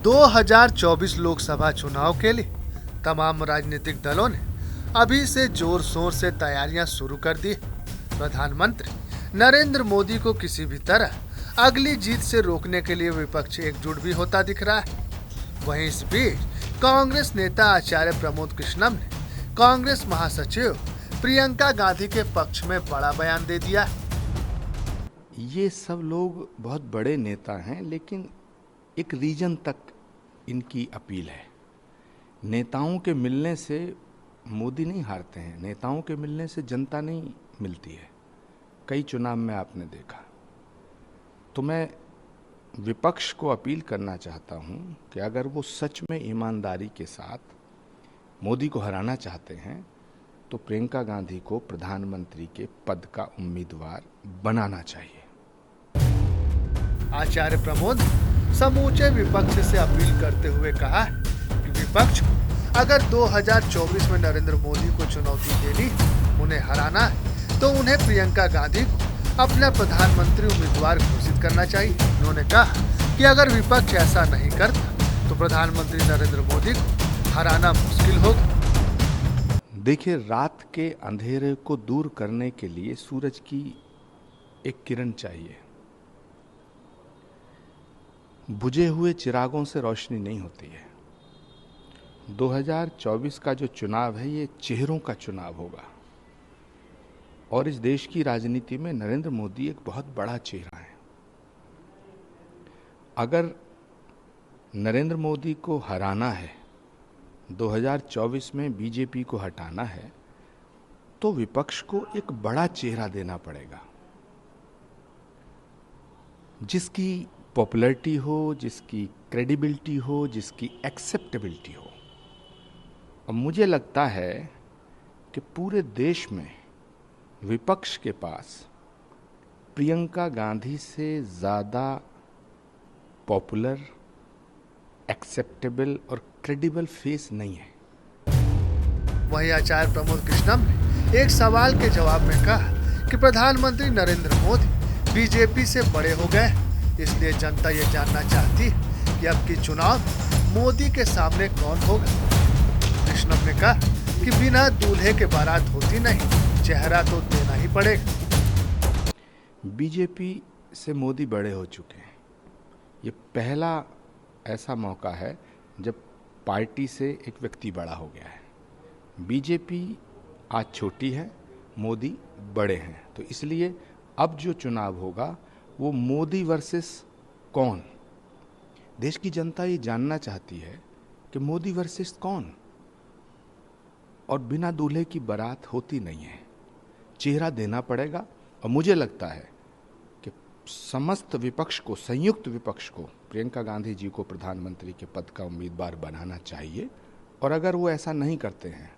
2024 लोकसभा चुनाव के लिए तमाम राजनीतिक दलों ने अभी से जोर शोर से तैयारियां शुरू कर दी। प्रधानमंत्री नरेंद्र मोदी को किसी भी तरह अगली जीत से रोकने के लिए विपक्ष एकजुट भी होता दिख रहा है। वहीं इस बीच कांग्रेस नेता आचार्य प्रमोद कृष्णम ने कांग्रेस महासचिव प्रियंका गांधी के पक्ष में बड़ा बयान दे दिया। ये सब लोग बहुत बड़े नेता हैं, लेकिन एक रीजन तक इनकी अपील है। नेताओं के मिलने से मोदी नहीं हारते हैं, नेताओं के मिलने से जनता नहीं मिलती है। कई चुनाव में आपने देखा। तो मैं विपक्ष को अपील करना चाहता हूं कि अगर वो सच में ईमानदारी के साथ मोदी को हराना चाहते हैं तो प्रियंका गांधी को प्रधानमंत्री के पद का उम्मीदवार बनाना चाहिए। आचार्य प्रमोद समूचे विपक्ष से अपील करते हुए कहा कि विपक्ष को अगर 2024 में नरेंद्र मोदी को चुनौती देनी, उन्हें हराना है, तो उन्हें प्रियंका गांधी को अपना प्रधानमंत्री उम्मीदवार घोषित करना चाहिए। उन्होंने कहा कि अगर विपक्ष ऐसा नहीं करता तो प्रधानमंत्री नरेंद्र मोदी को हराना मुश्किल होगा। देखिए, रात के अंधेरे को दूर करने के लिए सूरज की एक किरण चाहिए। बुझे हुए चिरागों से रोशनी नहीं होती है। 2024 का जो चुनाव है ये चेहरों का चुनाव होगा और इस देश की राजनीति में नरेंद्र मोदी एक बहुत बड़ा चेहरा है। अगर नरेंद्र मोदी को हराना है, 2024 में बीजेपी को हटाना है, तो विपक्ष को एक बड़ा चेहरा देना पड़ेगा जिसकी पॉपुलैरिटी हो, जिसकी क्रेडिबिलिटी हो, जिसकी एक्सेप्टेबिलिटी हो। अब मुझे लगता है कि पूरे देश में विपक्ष के पास प्रियंका गांधी से ज़्यादा पॉपुलर, एक्सेप्टेबल और क्रेडिबल फेस नहीं है। वहीं आचार्य प्रमोद कृष्णम ने एक सवाल के जवाब में कहा कि प्रधानमंत्री नरेंद्र मोदी बीजेपी से बड़े हो गए, इसलिए जनता ये जानना चाहती है कि अब की चुनाव मोदी के सामने कौन होगा। कृष्णम ने कहा कि बिना दूल्हे के बारात होती नहीं, चेहरा तो देना ही पड़ेगा। बीजेपी से मोदी बड़े हो चुके हैं। ये पहला ऐसा मौका है जब पार्टी से एक व्यक्ति बड़ा हो गया है। बीजेपी आज छोटी है, मोदी बड़े हैं, तो इसलिए अब जो चुनाव होगा वो मोदी वर्सेस कौन। देश की जनता ये जानना चाहती है कि मोदी वर्सेस कौन, और बिना दूल्हे की बारात होती नहीं है, चेहरा देना पड़ेगा। और मुझे लगता है कि समस्त विपक्ष को, संयुक्त विपक्ष को प्रियंका गांधी जी को प्रधानमंत्री के पद का उम्मीदवार बनाना चाहिए। और अगर वो ऐसा नहीं करते हैं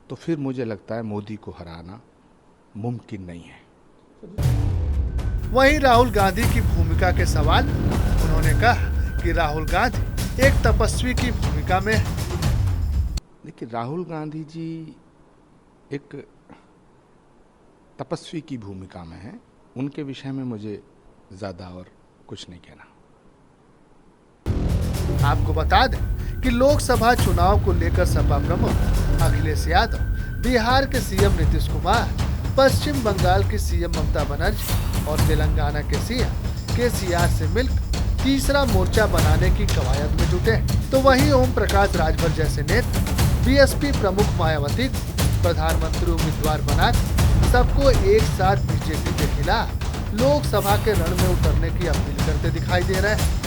तो फिर मुझे लगता है मोदी को हराना मुमकिन नहीं है। वहीं राहुल गांधी की भूमिका के सवाल उन्होंने कहा कि राहुल गांधी एक तपस्वी की भूमिका में है। देखिए, राहुल गांधी जी एक तपस्वी की भूमिका में हैं। उनके विषय में मुझे ज्यादा और कुछ नहीं कहना। आपको बता दें कि लोकसभा चुनाव को लेकर सपा प्रमुख अखिलेश यादव, बिहार के सीएम नीतीश कुमार, पश्चिम बंगाल की सीएम ममता बनर्जी और तेलंगाना के सीएम केसीआर से मिलकर तीसरा मोर्चा बनाने की कवायद में जुटे। तो वहीं ओम प्रकाश राजभर जैसे नेता बीएसपी प्रमुख मायावती को प्रधानमंत्री उम्मीदवार बनाकर सबको एक साथ बीजेपी के खिलाफ लोकसभा के रण में उतरने की अपील करते दिखाई दे रहे हैं।